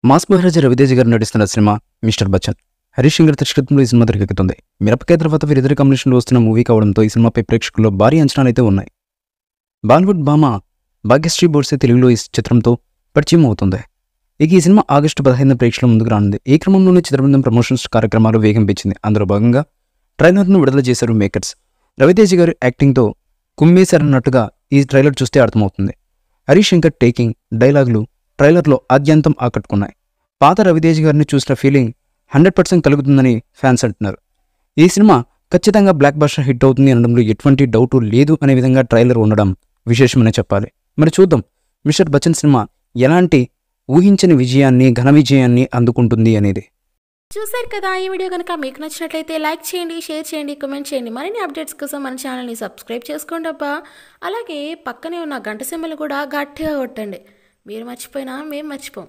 Mass మహారాజా రవితేజ గారు నటిస్తున్న cinema mister Bachchan. Harish Shankar దర్శకత్వంలో ఈ సినిమా తెరకెక్కుతుంది. మిరపకాయ తర్వాత వీరిద్దరి కాంబినేషన్లో వస్తున్న మూవీ కావడంతో ఈ సినిమాపై ప్రేక్షకుల్లో భారీ అంచనాలైతే ఉన్నాయి. బాలీవుడ్ భామ భాగ్యశ్రీ బోర్సే తెలుగులో ఈ చిత్రంతో పరిచయం అవుతుంది. ఇక ఈ సినిమా ఆగస్టు 15 ప్రేక్షకుల ముందుకు రానుంది. ఈ క్రమంలోనే చిత్రబృందం ప్రమోషన్స్ కార్యక్రమాలు వేగం పెంచింది. అందులో భాగంగా ట్రైలర్ను విడుదల చేశారు మేకర్స్. రవితేజ గారి యాక్టింగ్తో కుమ్మేశారన్నట్టుగా ఈ ట్రైలర్ చూస్తే అర్థమవుతుంది. హరీష్ శంకర్ టేకింగ్, డైలాగులు ట్రైలర్లో ఆద్యంతం ఆకట్టుకున్నాయి. పాత రవితేజ గారిని చూసిన ఫీలింగ్ 100% కలుగుతుందని ఫ్యాన్స్ అంటున్నారు. ఈ సినిమా ఖచ్చితంగా బ్లాక్ బస్టర్ హిట్ అవుతుంది అనడంలో ఎటువంటి డౌటు లేదు అనే విధంగా ట్రైలర్ ఉండడం విశేషమనే చెప్పాలి. మరి చూద్దాం మిస్టర్ బచ్చన్ సినిమా ఎలాంటి ఊహించని విజయాన్ని, ఘన విజయాన్ని అందుకుంటుంది అనేది. చూసారు కదా, ఈ వీడియో కనుక మీకు నచ్చినట్లయితే లైక్ చేయండి, షేర్ చేయండి, కామెంట్ చేయండి. మరిన్ని అప్డేట్స్ కోసం మన ఛానల్ని సబ్స్క్రైబ్ చేసుకోండి అబ్బా. అలాగే పక్కనే ఉన్న గంట సింబల్ కూడా గట్టిగా కొట్టండి. మీరు మర్చిపోయినా మేము మర్చిపోం.